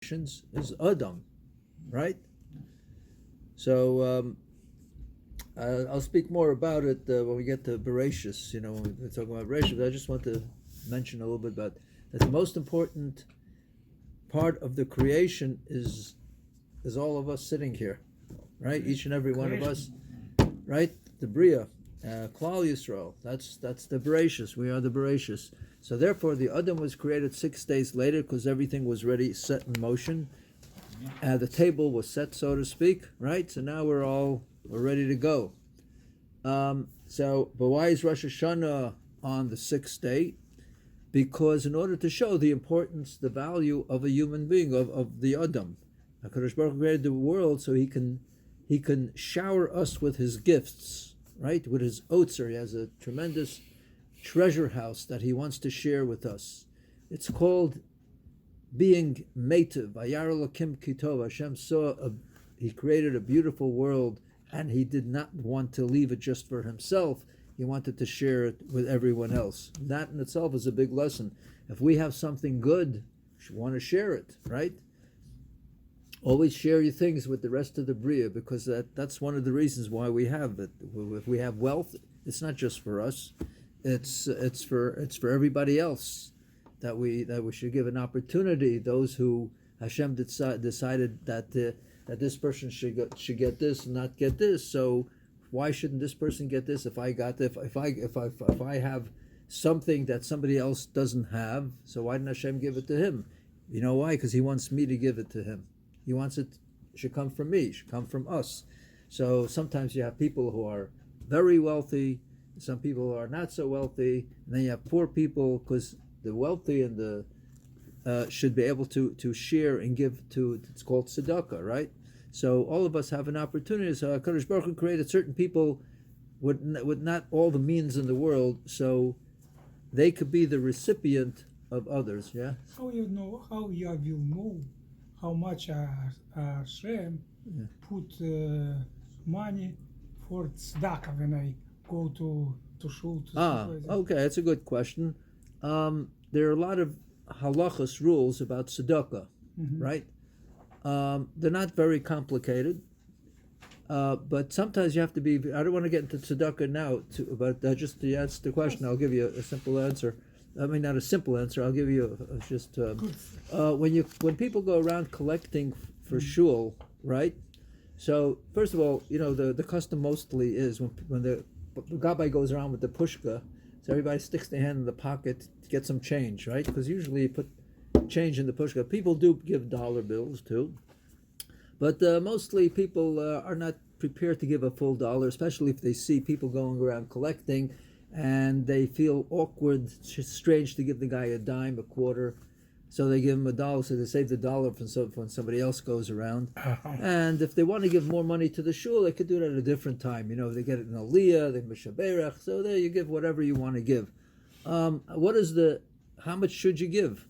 is Adam, right? So I'll speak more about it when we get to Bereshis. When we're talking about Bereshis, but I just want to mention a little bit about that. The most important part of the creation is all of us sitting here, right? Each and every one of us, right? The Bria, Klal Yisrael. That's the Bereshis. We are the Bereshis. So therefore, the Adam was created 6 days later because everything was ready, set in motion. The table was set, so to speak, right? So now we're ready to go. But why is Rosh Hashanah on the 6th day? Because in order to show the importance, the value of a human being, of the Adam, HaKadosh Baruch Hu created the world so he can shower us with his gifts, right? With his otzer. He has a tremendous treasure house that he wants to share with us. It's called being Meitiv. Vayar Elokim Kitov. Hashem he created a beautiful world, and he did not want to leave it just for himself. He wanted to share it with everyone else. That in itself is a big lesson. If we have something good, you want to share it, right? Always share your things with the rest of the Bria, because that's one of the reasons why we have it. If we have wealth, it's not just for us. It's for everybody else. That we should give an opportunity. Those who Hashem decided that this person should get this and not get this. So why shouldn't this person get this? If I have something that somebody else doesn't have, so why didn't Hashem give it to him? You know why? Because he wants me to give it to him. He wants it should come from me, should come from us. So sometimes you have people who are very wealthy, some people who are not so wealthy, and then you have poor people, because the wealthy and the should be able to share and give to, it's called tzedakah, right? So all of us have an opportunity. So HaKadosh Baruch Hu created certain people with not all the means in the world, so they could be the recipient of others. Yeah. How you will know how much Hashem put money for tzedakah when I go to shul? Okay, that's a good question. There are a lot of halachas rules about tzedakah, right? They're not very complicated, but sometimes you have to be. I don't want to get into tzedakah now, but just to answer the question, I'll give you a simple answer. I mean, not a simple answer. I'll give you when people go around collecting for shul, right? So first of all, the custom mostly is when the gabbai goes around with the pushka, so everybody sticks their hand in the pocket to get some change, right? Because usually you put change in the pushka. People do give dollar bills too, but mostly people are not prepared to give a full dollar, especially if they see people going around collecting, and they feel awkward, strange to give the guy a dime, a quarter, so they give him a dollar, so they save the dollar when somebody else goes around. And if they want to give more money to the shul, they could do it at a different time. They get it in aliyah, they mishaberach, so there you give whatever you want to give. How much should you give?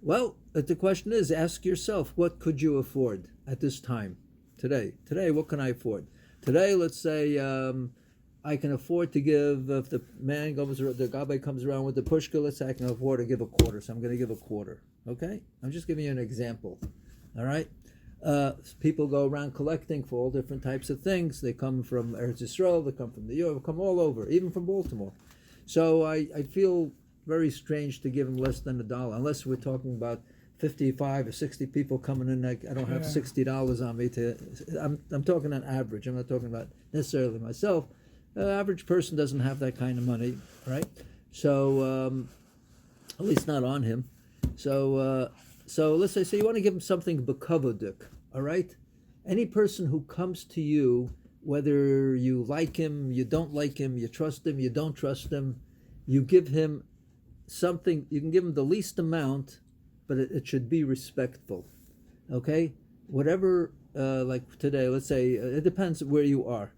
Well, the question is, ask yourself, what could you afford at this time? Today, what can I afford? Today, let's say I can afford to give, if the gabbai comes around with the pushka, let's say I can afford to give a quarter, so I'm going to give a quarter, okay? I'm just giving you an example, all right? People go around collecting for all different types of things. They come from Eretz Yisrael, they come from the Europe, come all over, even from Baltimore. So I feel very strange to give them less than $1, unless we're talking about 55 or 60 people coming in. I don't have $60 on me I'm talking on average. I'm not talking about necessarily myself. The average person doesn't have that kind of money, right? So, at least not on him. So let's say, you want to give him something b'kavodik, all right? Any person who comes to you, whether you like him, you don't like him, you trust him, you don't trust him, you give him something. You can give him the least amount, but it should be respectful, okay? Whatever, like today, let's say, it depends where you are.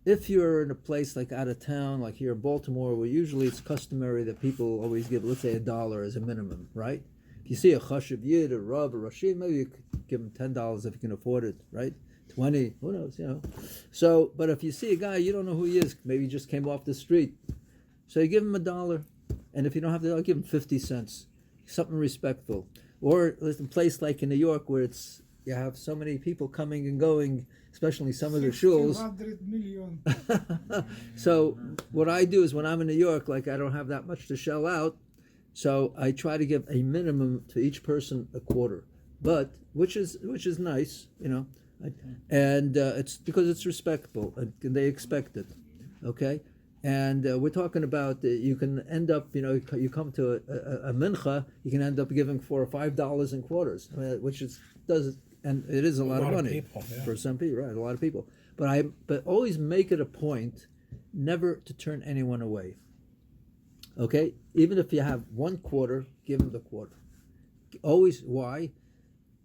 If you're in a place like out of town, like here in Baltimore, where usually it's customary that people always give, let's say, $1 as a minimum, right? If you see a chashuv yid, a rav, a rashid, maybe you could give him $10 if you can afford it, right? 20, who knows, So, but if you see a guy, you don't know who he is, maybe he just came off the street, so you give him $1, and if you don't have the $1, give him 50 cents, something respectful. Or a place like in New York where you have so many people coming and going, especially some of the shuls. 100 million. So what I do is when I'm in New York, like I don't have that much to shell out, so I try to give a minimum to each person a quarter, but which is nice, and it's because it's respectable and they expect it, okay. And we're talking about you can end up, you come to a mincha, you can end up giving $4 or $5 in quarters, which and it is a lot of money people, yeah. for some people, right? A lot of people. But always make it a point never to turn anyone away. Okay, even if you have one quarter, give them the quarter. Always, why?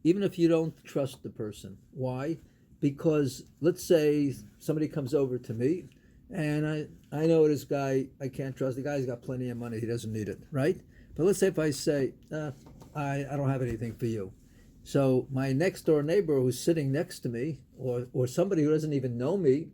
Even if you don't trust the person, why? Because let's say somebody comes over to me, and I know this guy, I can't trust. The guy's got plenty of money, he doesn't need it, right? But let's say if I say, I don't have anything for you. So my next door neighbor who's sitting next to me, or somebody who doesn't even know me,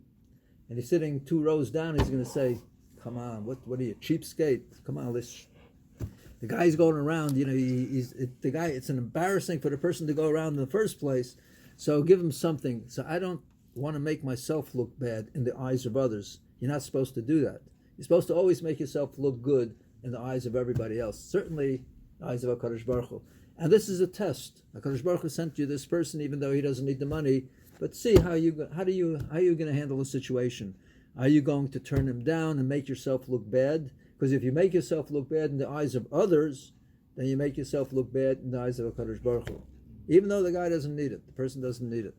and he's sitting 2 rows down, he's going to say, "Come on, what are you, cheapskate? Come on, the guy's going around. The guy. It's an embarrassing for the person to go around in the first place. So give him something. So I don't want to make myself look bad in the eyes of others. You're not supposed to do that. You're supposed to always make yourself look good in the eyes of everybody else. Certainly, the eyes of HaKadosh Baruch Hu. And this is a test. HaKadosh Baruch Hu sent you this person, even though he doesn't need the money. But see how are you going to handle the situation? Are you going to turn him down and make yourself look bad? Because if you make yourself look bad in the eyes of others, then you make yourself look bad in the eyes of HaKadosh Baruch Hu. Even though the guy doesn't need it, the person doesn't need it.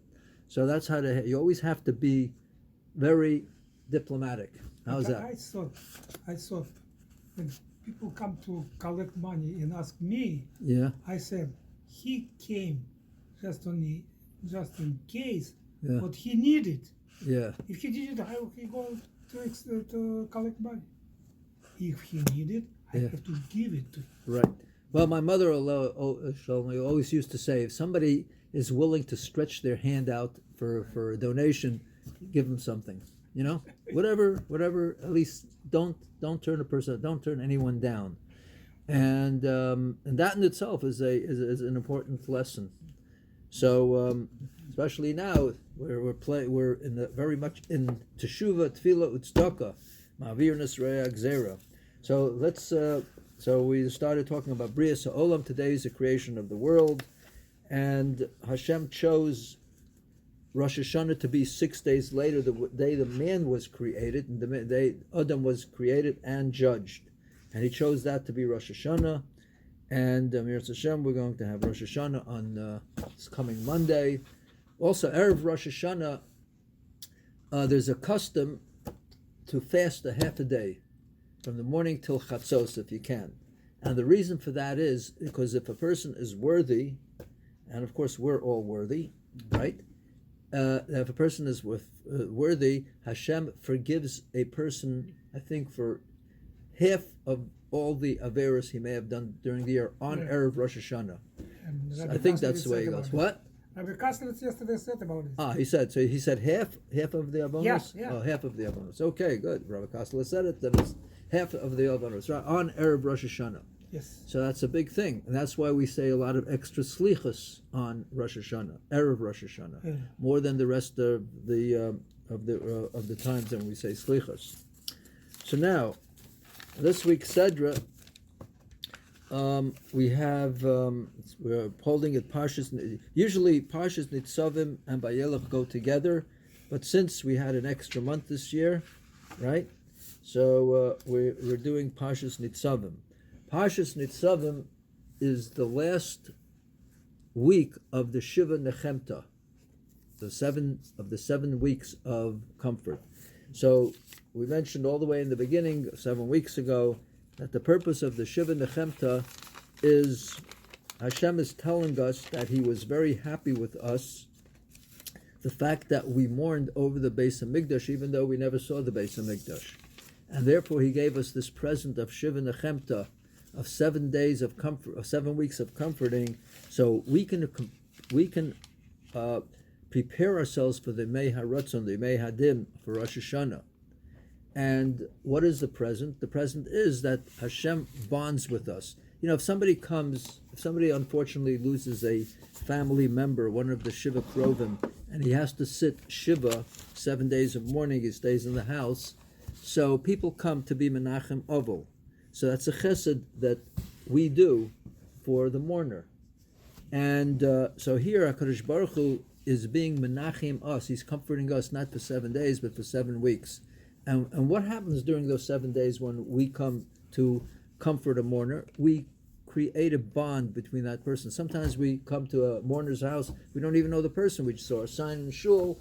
So that's how you always have to be very diplomatic. How's that? I thought when people come to collect money and ask me, Yeah. I said he came just in case, Yeah. but he needed. Yeah. If he did it, how he go to collect money? If he needed, I Yeah. have to give it to him. Right. Well, my mother-in-law always used to say, if somebody is willing to stretch their hand out for a donation, give them something. Whatever. At least don't turn anyone down, and that in itself is an important lesson. So especially now, we're in very much in teshuva, tefillah, utzedakah, ma'avir nisrei gzera. So let's. So we started talking about Bria Ha'olam. Today is the creation of the world, and Hashem chose Rosh Hashanah to be 6 days later, the day the man was created, and the day Adam was created and judged, and He chose that to be Rosh Hashanah. And Miras Hashem, we're going to have Rosh Hashanah on this coming Monday. Also, Erev Rosh Hashanah, there's a custom to fast a half a day, from the morning till Chatzos, if you can. And the reason for that is because if a person is worthy, and of course we're all worthy, right? If a person is worthy, Hashem forgives a person, I think, for half of all the averos he may have done during the year on Erev Rosh Hashanah. So I think that's the way it goes. What? Rabbi Kastelitz yesterday said about it. He said half of the avonos? Yeah. Oh, half of the avonos. Okay, good. Rabbi Kastelitz said it, then it's half of the avonos, right? On Erev Rosh Hashanah. Yes. So that's a big thing, and that's why we say a lot of extra slichas on Rosh Hashanah, Erev Rosh Hashanah, more than the rest of the times when we say slichas. So now, this week's Sedra, we have we're holding it Parshas. Usually Parshas Nitzavim and Vayelech go together, but since we had an extra month this year, right? So we're doing Parshas Nitzavim. Parshas Nitzavim is the last week of the Shiva Nechemta, the 7 weeks of comfort. So we mentioned all the way in the beginning, 7 weeks ago, that the purpose of the Shiva Nechemta is Hashem is telling us that He was very happy with us. The fact that we mourned over the Beis Hamikdash, even though we never saw the Beis Hamikdash, and therefore He gave us this present of Shiva Nechemta, of 7 days of comfort, of 7 weeks of comforting, so we can prepare ourselves for the Mei HaRatzon, the Mei Hadim, for Rosh Hashanah. And what is the present? The present is that Hashem bonds with us. if somebody unfortunately loses a family member, one of the Shiva Krovim, and he has to sit Shiva 7 days of mourning, he stays in the house. So people come to be Menachem Oval. So that's a chesed that we do for the mourner. And so here HaKadosh Baruch Hu is being Menachem us. He's comforting us not for 7 days, but for 7 weeks. And what happens during those 7 days when we come to comfort a mourner? We create a bond between that person. Sometimes we come to a mourner's house, we don't even know the person. We just saw a sign in the shul,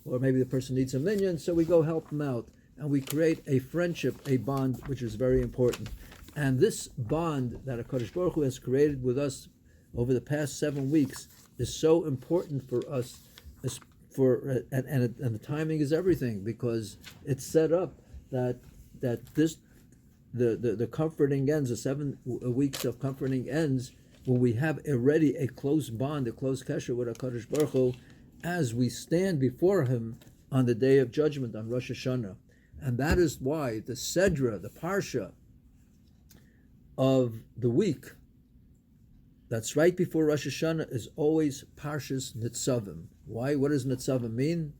or maybe the person needs a minyan, so we go help them out. And we create a friendship, a bond, which is very important. And this bond that HaKadosh Baruch Hu has created with us over the past 7 weeks is so important for us. And the timing is everything, because it's set up that the comforting ends, the 7 weeks of comforting ends when we have already a close bond, a close kesher with HaKadosh Baruch Hu, as we stand before Him on the Day of Judgment, on Rosh Hashanah. And that is why the Sedra, the Parsha of the week, that's right before Rosh Hashanah, is always Parshas Nitzavim. Why? What does Nitzavim mean?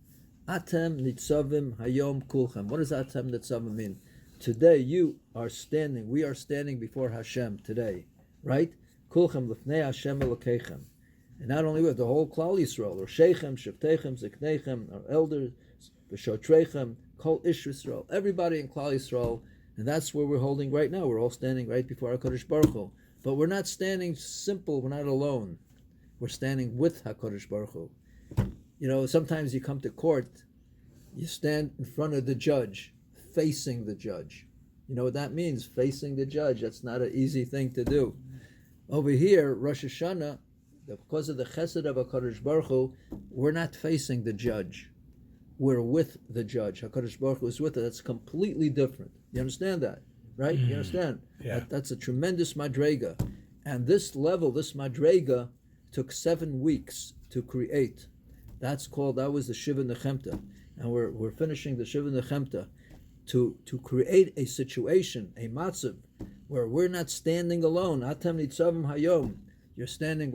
Atem Nitzavim Hayom Kulchem. What does Atem Nitzavim mean? Today we are standing before Hashem today, right? Kulchem Lifnei Hashem Elokeichem. And not only with the whole Klal Yisrael, or Sheichem, Shavteichem, Zikneichem, our elders, V'shotreichem, Kol Ish Yisrael, everybody in Klal Yisrael, and that's where we're holding right now. We're all standing right before HaKadosh Baruch Hu. But we're not standing simple, we're not alone. We're standing with HaKadosh Baruch Hu. Sometimes you come to court, you stand in front of the judge, facing the judge. You know what that means, facing the judge? That's not an easy thing to do. Over here, Rosh Hashanah, because of the chesed of HaKadosh Baruch Hu, we're not facing the judge. We're with the judge. HaKadosh Baruch Hu is with us. That's completely different. You understand that? Right? You understand? Yeah. That's a tremendous madrega. And this level, this madrega, took 7 weeks to create. That was the Shiva Nechemta. And we're finishing the Shiva Nechemta to create a situation, a matzav, where we're not standing alone. Atem nitzavim hayom. We're standing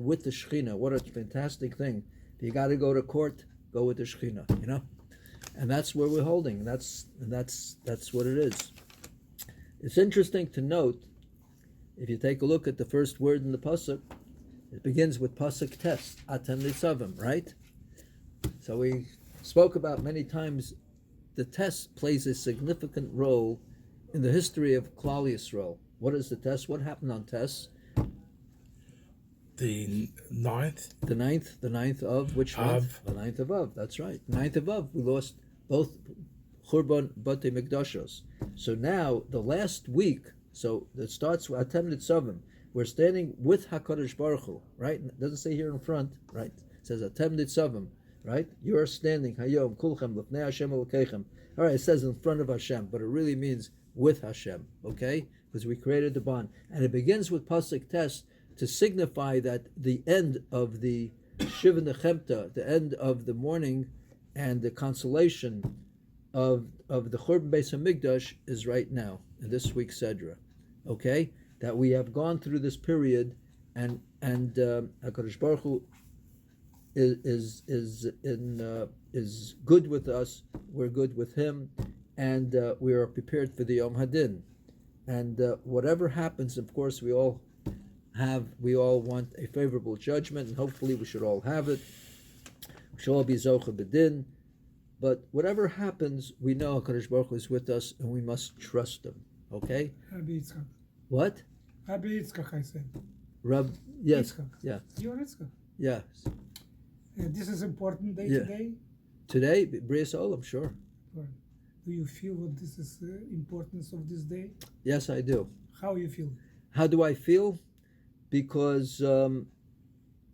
with the Shekhinah. What a fantastic thing. If you got to go to court, go with the Shekhinah, And that's where we're holding. That's what it is. It's interesting to note, if you take a look at the first word in the pasuk, it begins with pasuk tes, atem nitzavim, right? So we spoke about many times the tes plays a significant role in the history of Klal Yisrael. What is the tes? What happened on tes? The ninth? The ninth of which month? Av. The 9th of Av, that's right. 9th of Av, we lost both Churban Batei Mikdashos. So now, the last week, so it starts with Atem Nitzavim. We're standing with HaKadosh Baruch Hu, right? It doesn't say here in front, right? It says Atem Nitzavim, right? You are standing, Hayom, Kulchem, Lefnei Hashem Elokeichem. All right, it says in front of Hashem, but it really means with Hashem, okay? Because we created the bond. And it begins with Pasuk Tes, to signify that the end of the Shiva Nechemta, the end of the mourning and the consolation of the Churban Beis HaMikdash is right now, in this week's Sedra. Okay? That we have gone through this period, and HaKadosh Baruch Hu is good with us, we're good with Him, and we are prepared for the Yom Hadin. And whatever happens, of course, we all want a favorable judgment, and hopefully we should all have it. We should all be Zocha B'din. But whatever happens, we know HaKadosh Baruch Hu is with us, and we must trust Him. Okay? Rabbi Yitzchak. What? Rabbi Yitzchak, I said. Yes. Yitzchak. Yeah. You're Yitzchak. Yes. This is important day Yeah. today. Today, B'rias Olam, sure. Or do you feel what this is the importance of this day? Yes, I do. How you feel? How do I feel? Because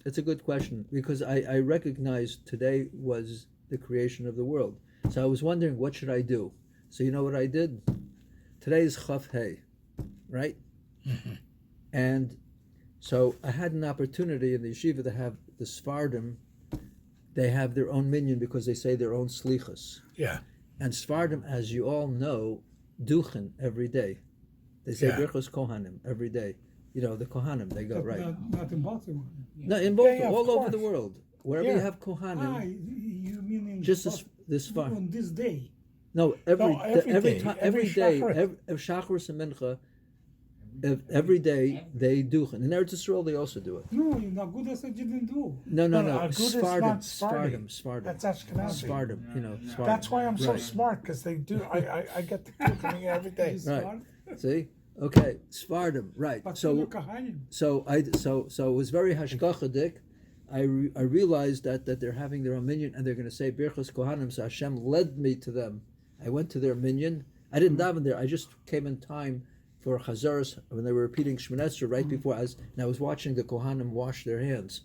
it's a good question. Because I recognize today was the creation of the world. So I was wondering, what should I do? So you know what I did? Today is Chaf Hey, right? Mm-hmm. And so I had an opportunity in the yeshiva to have the Sfardim. They have their own minyan because they say their own slichas. Yeah. And Sfardim, as you all know, duchen every day. They say Yeah. Birchos Kohanim every day. the Kohanim, they go, But right. not in Baltimore. No, in both, Yeah, of all over the course. world. Wherever you Yeah. have Kohanim, You mean in just this far. on this day? No, every day, time, every every day, Shacharit. every Shacharis and Mincha, every day they do. In Eretz Yisrael, they also do it. No, in Agudas I didn't do. No, Agudas is not Sfardim. That's Ashkenazi. Sfardim, Sfardim. That's why I'm so Right. smart, because they do. I get the two coming every day. Is Right. smart, See, okay, Sfardim, right? But So so, Kahanim. So it was very hashgachadik. I realized that they're having their own minyan and they're going to say Birchas Kohanim. So Hashem led me to them. I went to their minyan. I didn't daven there. I just came in time for Chazaras when they were repeating Shemoneh Esrei right before I was watching the Kohanim wash their hands.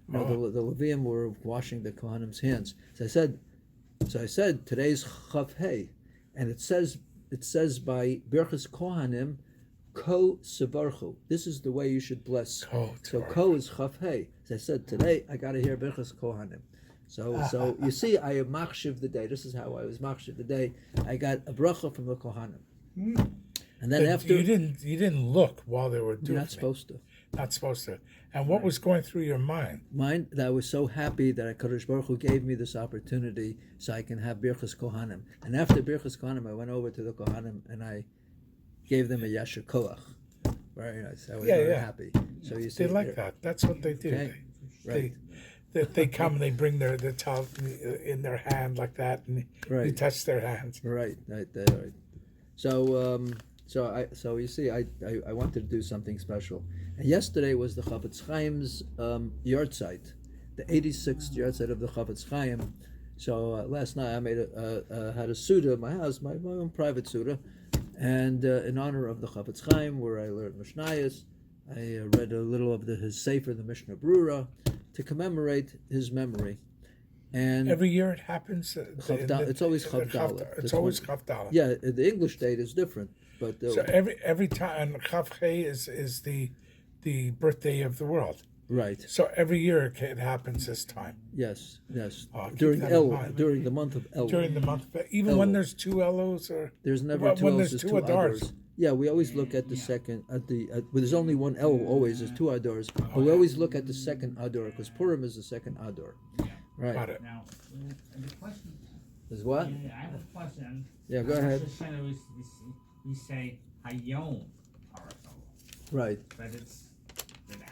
The Leviim were washing the Kohanim's hands. So I said today's Chav Hey, and it says by Birchas Kohanim, Ko Sevarchu. This is the way you should bless. So Ko is Chav Hey. As I said today, I got to hear Birchas Kohanim. So you see, I am machshiv the day. This is how I was machshiv the day. I got a bracha from the Kohanim, and then But after you didn't look while they were doing you're not it. supposed to. Not supposed to. And what was going through your mind? Mine that I was so happy that Kadosh Baruch Hu gave me this opportunity so I can have Birchas Kohanim. And after Birchas Kohanim, I went over to the Kohanim and I gave them a Yasher Koach. Very nice. I was very happy. So you see, They like that. That's what they do. Okay. Right. They come and they bring their child in their hand like that, and you Right. touch their hands. Right. So you see, I wanted to do something special. And yesterday was the Chafetz Chaim's yahrzeit, the 86th yahrzeit of the Chafetz Chaim. So last night I made had a suda in my house, my own private suda, and in honor of the Chafetz Chaim, where I learned Mishnayos, I read a little of his Sefer, the Mishnah Brura, to commemorate his memory. And Every year it happens. it's always Chav Dalet. It's always Chav Dalet. Yeah, the English date is different, but So every time, and Chav Chei is the birthday of the world. right. So every year it happens this time. Yes. Oh, keep During that in mind. during the month of El. During the month, even when there's two Elos or There's never Well, two when L's, there's there's two two Adars. Adors. Yeah, we always look at the second well, there's only one El always. There's two Adors, but we always look at the second Ador because Purim is the second Ador. Right. got it. Now, the question. Is what? Yeah, I have a question. Yeah, go ahead. Rosh Hashanah, we say Hayom Haratol, Right. but it's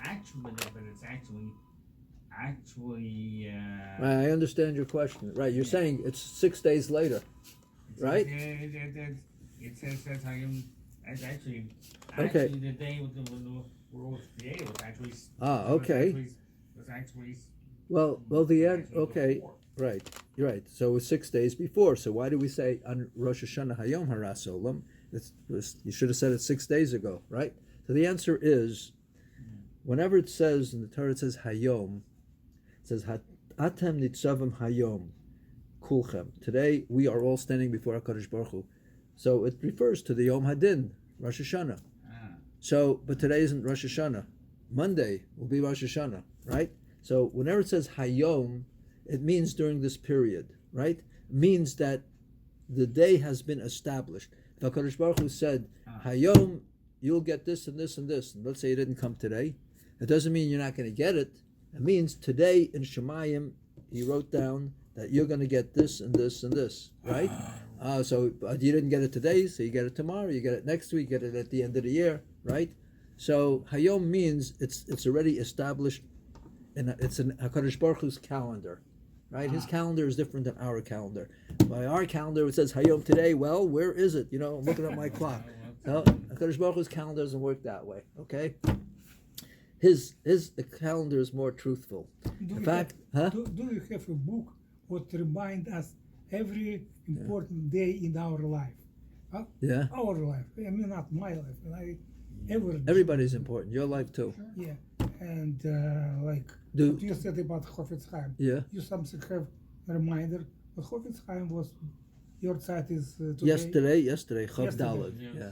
actually. I understand your question. Right. You're saying it's 6 days later. Right? It says that Hayom. That's actually Okay. the day when the world was created was actually. Okay. Was actually. Well, the end. actually Okay. before. Right. You're right. So it was 6 days before. So why do we say on Rosh Hashanah Hayom Haras Olam? You should have said it 6 days ago, right? So the answer is, whenever it says in the Torah, it says Hayom, it says Atem Nitzavim Hayom Kulchem. Today we are all standing before HaKadosh Baruch Hu. So it refers to the Yom Hadin, Rosh Hashanah. So, but today isn't Rosh Hashanah. Monday will be Rosh Hashanah, right? So whenever it says Hayom, it means during this period, right? It means that the day has been established. If HaKadosh Baruch Hu said, Hayom, you'll get this and this and this, and let's say it didn't come today, it doesn't mean you're not going to get it. It means today in Shemayim, he wrote down that you're going to get this and this and this, right? So you didn't get it today, so you get it tomorrow, you get it next week, you get it at the end of the year, right? So Hayom means it's already established, it's in HaKadosh Baruch Hu's calendar, right? His calendar is different than our calendar. By our calendar, it says Hayom today. Well, where is it? I'm looking at my clock. No, HaKadosh Baruch Hu's calendar doesn't work that way, okay? The calendar is more truthful. Do In you fact, do you have a book what remind us every important day in our life? Yeah. Our life. I mean, not my life. Everybody's important. Your life too. Yeah, and like Do- what you said about Chofetz Chaim. Yeah. You something have a reminder. But Chofetz Chaim was your site is today. Yesterday, Chav Yesterday. Daled. Yeah.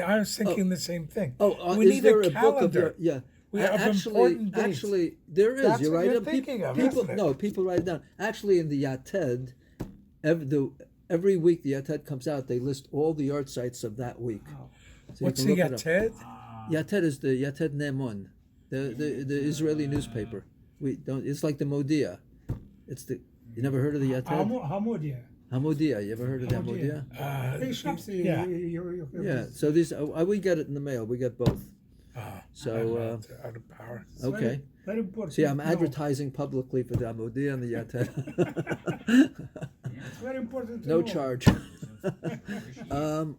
I was thinking the same thing. Oh, we is need there a a book of calendar. your? Yeah. We have actually, important dates. actually, there is. That's You what write you're them. thinking of, people, isn't it? no, people write it down. Actually, in the Yated, every week the Yated comes out. They list all the art sites of that week. Oh. So you What's can the look it up. Yated? Yated is the Yated Ne'eman, the Israeli newspaper. We don't. It's like the Modia. It's the. You never heard of the Yated? Hamodia. Hamodia. You ever heard of the Hamodia. Hamodia? They shops. Yeah. You have Yeah. this. So these we get it in the mail. We get both. So out of power. It's okay. Very, very important. See, I'm No, advertising publicly for the Hamodia and the Yated. It's very important. To No know. charge.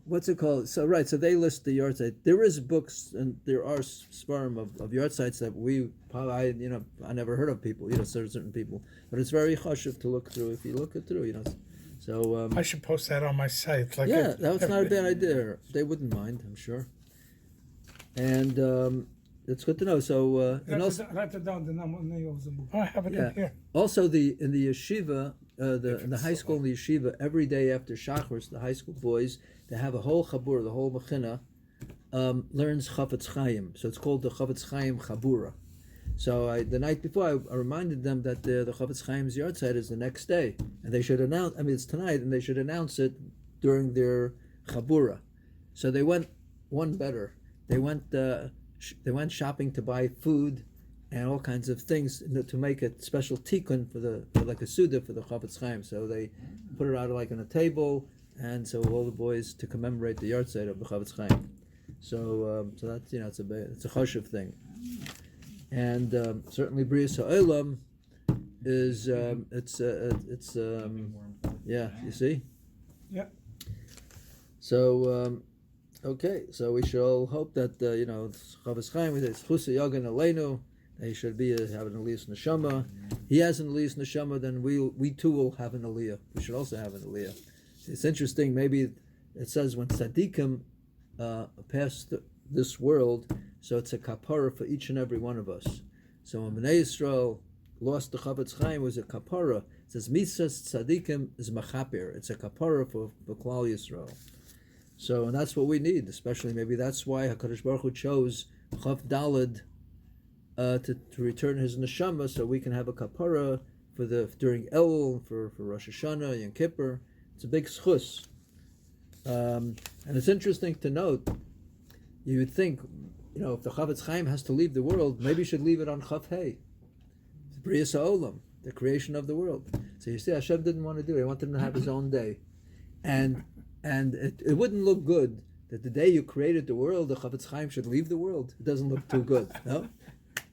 What's it called? So right, so they list the yard site. There is books and there are sperm of yard sites that we probably I never heard of people, certain people, but it's very chashuv to look through if you look it through, So I should post that on my site. Like yeah, that's not a bad idea. They wouldn't mind, I'm sure. And it's good to know. So and also Write it down the name of the book. Oh, I have it Yeah. in here. also in the yeshiva, in the high school and the yeshiva, every day after Shachris, the high school boys, they have a whole chabur, the whole mechina, learns Chafetz Chaim. So it's called the Chafetz Chaim Chabura. So the night before, I reminded them that the Chafetz Chaim's yard site is the next day, and they should announce. I mean, it's tonight, and they should announce it during their Chabura. So they went one better. They went shopping to buy food and all kinds of things to make a special tikkun for like a suda for the Chafetz Chaim. So they put it out like on a table, and so all the boys to commemorate the yard site of the Chafetz Chaim. So that's it's a chashuv thing, and certainly Brias Ha'olam is yeah, you see. Yeah. So okay, so we should all hope that Chafetz Chaim with his Chusa Yagan Aleinu, he should be have an Aliyah Neshama. He has an Aliyah Neshama, then we too will have an Aliyah. We should also have an Aliyah. It's interesting. Maybe it says when tzaddikim pass this world, so it's a kapara for each and every one of us. So when Bnei Yisrael lost the Chafetz Chaim, was a kapara. It says Misas tzaddikim is machaper. It's a kapara for Klal Yisrael. So, and that's what we need, especially maybe that's why HaKadosh Baruch Hu chose Chav Daled to return his neshama, so we can have a kapara during Elul, for Rosh Hashanah, Yom Kippur. It's a big schus. And it's interesting to note, you would think, if the Chafetz Chaim has to leave the world, maybe you should leave it on Chav Hei. Brias Ha'olam, the creation of the world. So you see, Hashem didn't want to do it. He wanted him to have his own day. And it wouldn't look good that the day you created the world, the Chafetz Chaim should leave the world. It doesn't look too good, no?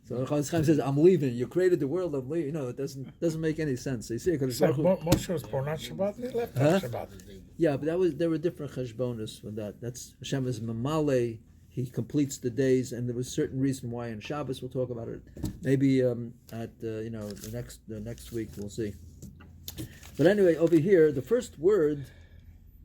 So the Chafetz Chaim says, "I'm leaving. You created the world. I'm leaving." It doesn't make any sense. So you see, It's like Moshe was born on Shabbat. They left on Shabbat. yeah, but there were different cheshbonos for that. That's Hashem is mamale. He completes the days, and there was a certain reason why in Shabbos. We'll talk about it. Maybe at the next week we'll see. But anyway, over here, the first word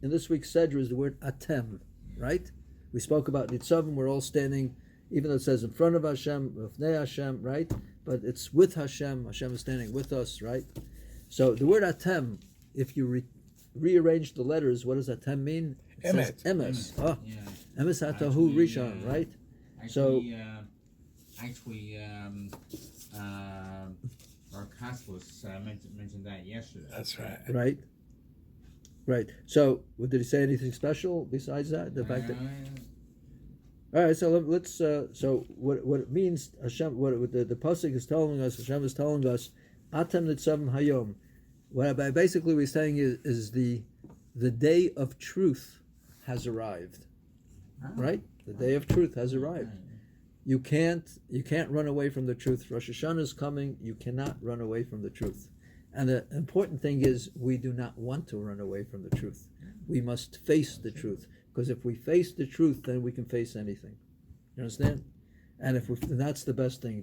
in this week's Sedra is the word atem, right? We spoke about Nitzavim, we're all standing, even though it says in front of Hashem, V'fnei Hashem, right? But it's with Hashem, Hashem is standing with us, right? So the word atem, if you rearrange the letters, what does atem mean? It says emes. Oh, Yeah. emes atahu rishon, right? So- Actually, our Cosmos mentioned that yesterday. That's right. Right. So, did he say anything special besides that? The fact that. All right. So let's. So what it means, Hashem. What the pasuk is telling us, Hashem is telling us, Atem nitzavim hayom. What basically we're saying is the day of truth has arrived. Right. The day of truth has arrived. You can't run away from the truth. Rosh Hashanah is coming. You cannot run away from the truth. And the important thing is we do not want to run away from the truth. We must face the truth. Because if we face the truth, then we can face anything. You understand? And and that's the best thing.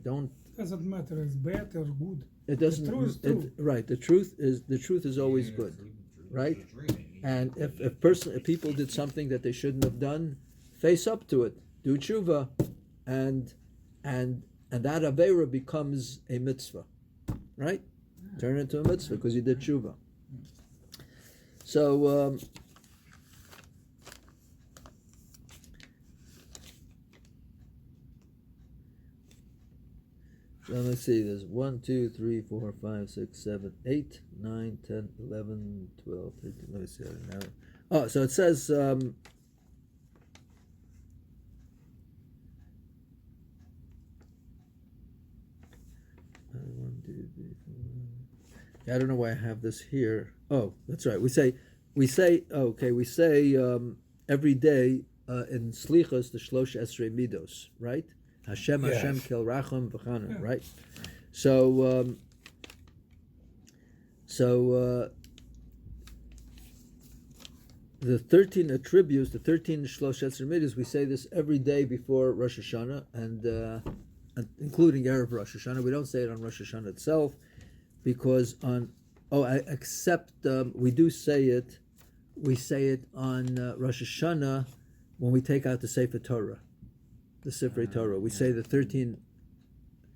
Doesn't matter it's bad or good. It doesn't. The truth is true. Right. The truth is always good. Right? And if people did something that they shouldn't have done, face up to it. Do tshuva, and that avera becomes a mitzvah. Right? Turn it into a mitzvah because you did tshuva. So let's see, there's 1, 2, 3, 4, 5, 6, 7, 8, 9, 10, 11, 12, 13, let me see now. Oh, so it says I don't know why I have this here. Oh, that's right. We say every day in Slichas the Shlosh Esrei Midos, right? Hashem, Yes. Hashem, Kel Racham V'chana, Yeah. right? So the 13 attributes, the 13 Shlosh Esrei Midos, we say this every day before Rosh Hashanah, and including Erev Rosh Hashanah. We don't say it on Rosh Hashanah itself, because we do say it. We say it on Rosh Hashanah when we take out the Sefer Torah, the Sefer Torah. We say the 13,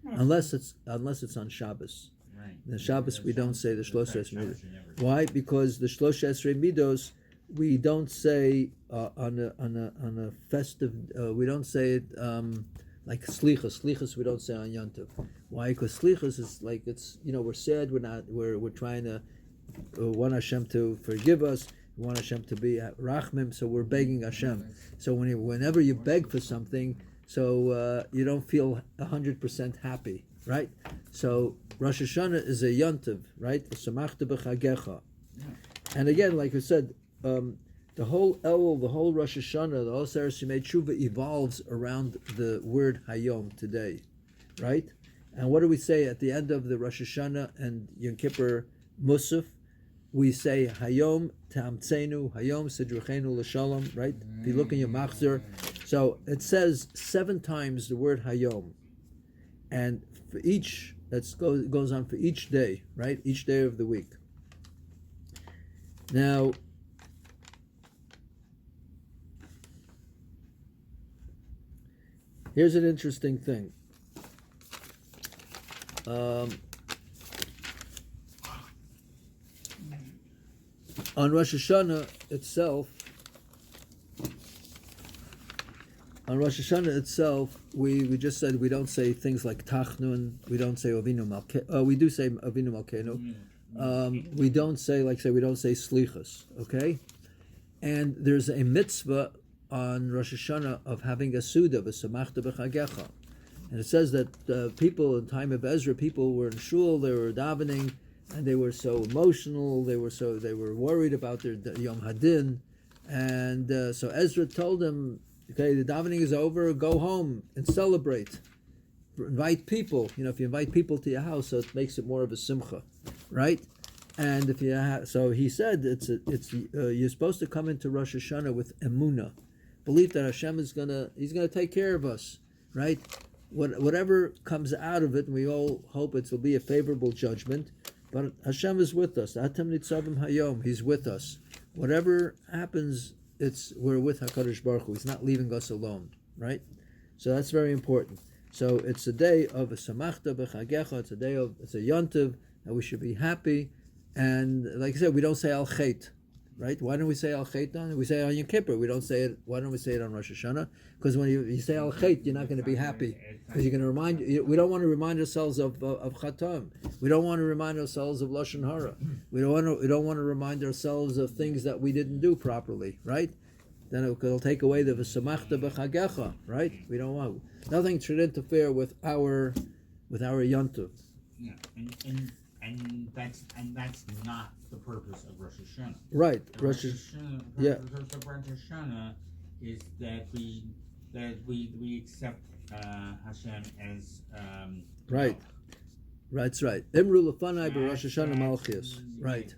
unless it's on Shabbos. Right. The Shabbos we don't say the Shlosh Esrei Midos. Shabbos you never say. Why? Because the Shlosh Esrei Midos we don't say on a festive. We don't say it like Slichas. Slichas we don't say on Yom Tov. Why? Because Slichas is like we're sad. We're trying to want Hashem to forgive us. We want Hashem to be at Rachmim. So we're begging Hashem. So whenever you beg for something, so you don't feel 100% happy, right? So Rosh Hashanah is a Yom Tov, right? V'samachta b'chagecha. And again, like I said, the whole Elul, the whole Rosh Hashanah, the whole Seres Yemei Tshuva evolves around the word Hayom today, right? And what do we say at the end of the Rosh Hashanah and Yom Kippur Musaf? We say Hayom Ta'amtzenu, Hayom Sidruchenu L'Shalom, right? If you look in your Machzor, so it says 7 times the word Hayom, and for each goes on for each day, right? Each day of the week. Now, here's an interesting thing. On Rosh Hashanah itself, we just said we don't say things like Tachnun, we don't say Avinu Malkeinu, we do say Avinu Malkeinu. We don't say Slichas, okay? And there's a mitzvah on Rosh Hashanah of having a Suda, v'samachta b'chagecha. And it says that people in time of Ezra, people were in shul, they were davening, and they were so emotional, they were worried about their Yom Hadin, and so Ezra told them, okay, the davening is over, go home and celebrate. Invite people. If you invite people to your house, so it makes it more of a simcha, right? And if so he said you're supposed to come into Rosh Hashanah with emunah, believe that Hashem He's gonna take care of us, right? Whatever comes out of it, and we all hope it will be a favorable judgment. But Hashem is with us. Atem nitzavim hayom. He's with us. Whatever happens, we're with Hakadosh Baruch Hu. He's not leaving us alone, right? So that's very important. So it's a day of a samachta b'chagecha. It's a yontiv, and we should be happy. And like I said, we don't say al chet, right? Why don't we say al chet on? We say on Yom Kippur. We don't say it. Why don't we say it on Rosh Hashanah? Because when you say al chet, you're not going to be happy. Because you're going to remind. We don't want to remind ourselves of Chatam. We don't want to remind ourselves of Lashon Hara. We don't want to remind ourselves of things that we didn't do properly, right? Then it'll take away the v'samachta b'chagecha, right? We don't want. Nothing should interfere with our yontiv. Yeah, and that's not the purpose of Rosh Hashanah. Right, The Rosh Hashanah, yeah. The purpose of Rosh Hashanah is that we accept Hashem as Right. That's right. Imru lefanai b'Rosh Hashanah Malchias. Right.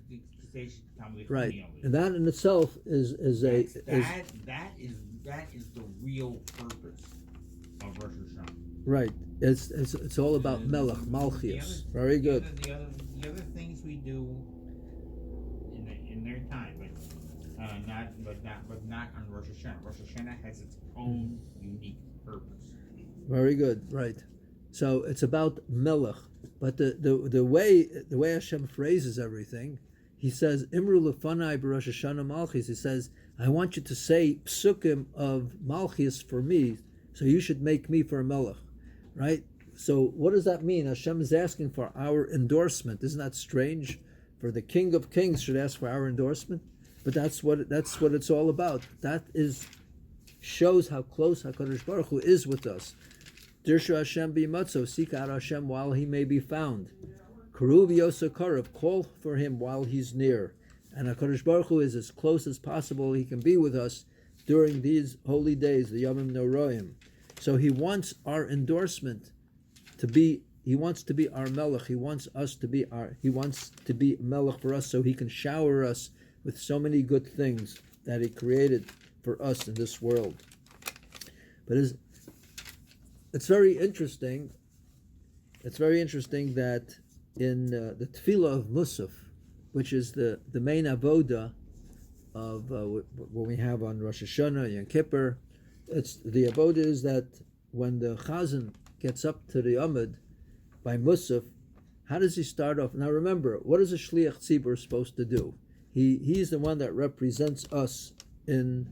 Right. And that in itself is that is the real purpose of Rosh Hashanah. right. It's all about Melech Malchias. Very good. The other things we do in their time, but not on Rosh Hashanah. Rosh Hashanah has its own unique purpose. Very good. Right. So it's about Melech, but the way Hashem phrases everything, He says Imru lefanai b'Rosh Hashanah Malchis. He says, I want you to say psukim of Malchis for me, so you should make me for a Melech, right? So what does that mean? Hashem is asking for our endorsement. Isn't that strange? For the King of Kings should ask for our endorsement, but that's what it's all about. That shows how close HaKadosh Baruch Hu is with us. Dirshu Hashem b'yimatzo, seek out Hashem while He may be found. Karuv Yosakarev, call for him while he's near. And HaKadosh Baruch Hu is as close as possible he can be with us during these holy days, the Yomim Noroim. So he wants our endorsement to be, he wants to be our Melech, he wants to be Melech for us so he can shower us with so many good things that he created for us in this world. But it's very interesting that in the Tefillah of Musaf, which is the main avoda of what we have on Rosh Hashanah, Yom Kippur, it's the avoda is that when the Chazan gets up to the Amud by Musaf, how does he start off? Now remember, what is a Shliach Tzibur supposed to do? He's the one that represents us in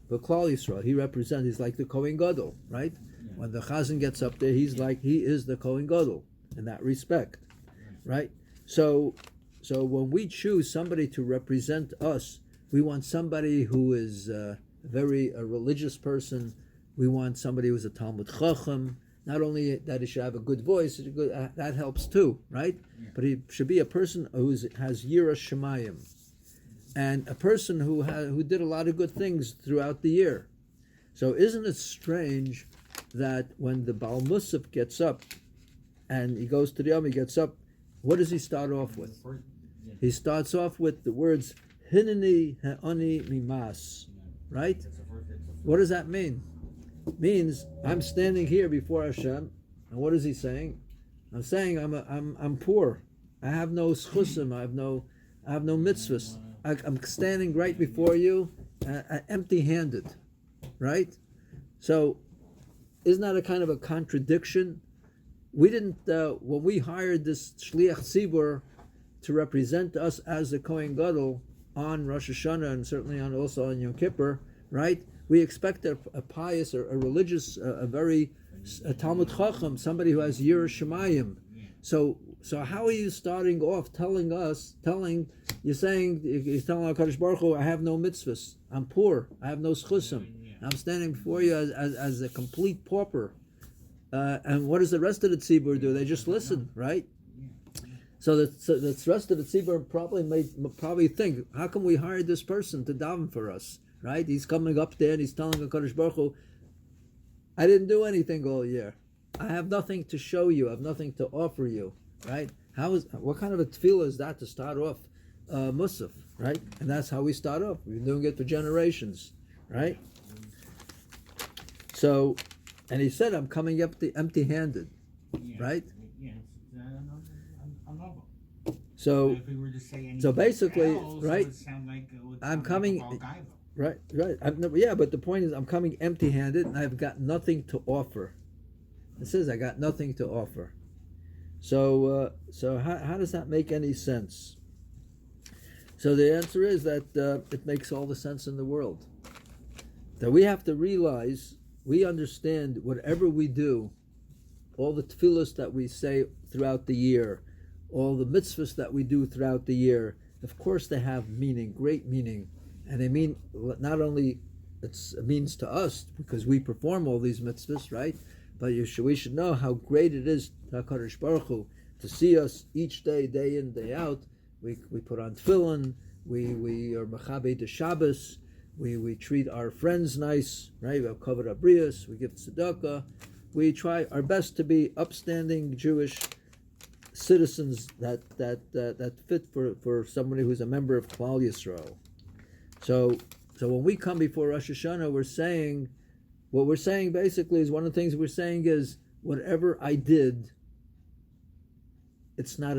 the Klal Yisrael. He's like the Kohen Gadol, right? Yeah. When the Chazan gets up there, he is the Kohen Gadol in that respect, right? So when we choose somebody to represent us, we want somebody who is a religious person. We want somebody who's a Talmud Chacham. Not only that he should have a good voice, that helps too, right? Yeah. But he should be a person who has Yira Shemayim, and a person who did a lot of good things throughout the year. So isn't it strange that when the Baal Musaf gets up and he goes to the Yom, he gets up, what does he start off with? He starts off with the words Hineni He'ani Mimas, right? What does that mean? It means I'm standing here before Hashem, and what is he saying? I'm saying I'm poor. I have no schusim. I have no mitzvahs. I'm standing right before you, empty-handed, right? So, isn't that a kind of a contradiction? We didn't when we hired this shliach tzibur to represent us as the Kohen Gadol on Rosh Hashanah and certainly also on Yom Kippur, right? We expected a pious or a religious, a Talmud Chacham, somebody who has Yira Shemayim. So how are you starting off you're telling HaKadosh Baruch Hu, I have no mitzvahs, I'm poor, I have no schusim, I'm standing before you as a complete pauper. And what does the rest of the tzibur do? They just listen, right? So the rest of the tzibur probably think, how come we hired this person to daven for us? Right? He's coming up there and he's telling HaKadosh Baruch Hu, I didn't do anything all year. I have nothing to show you. I have nothing to offer you. Right? What kind of a tefillah is that to start off Musaf? Right? And that's how we start off. We've been doing it for generations. Right? So, and he said, I'm coming up empty-handed. Right? Yeah, So, if we were to say anything so basically, else, right? It would sound like, I'm coming. Like Right. Yeah, but the point is, I'm coming empty-handed, and I've got nothing to offer. It says I got nothing to offer. So how does that make any sense? So the answer is that it makes all the sense in the world. That we have to realize, we understand whatever we do, all the tefillahs that we say throughout the year, all the mitzvahs that we do throughout the year, of course they have meaning, great meaning. And they mean not only it means to us because we perform all these mitzvahs, right? But we should know how great it is to HaKadosh Baruch Hu to see us each day, day in, day out. We put on tefillin, we are mechabe de Shabbos, we treat our friends nice, right? We have kavod abrius, we give tzedakah. We try our best to be upstanding Jewish citizens that fit for somebody who's a member of Klal Yisrael. So when we come before Rosh Hashanah, what we're saying basically is one of the things we're saying is, whatever I did, it's not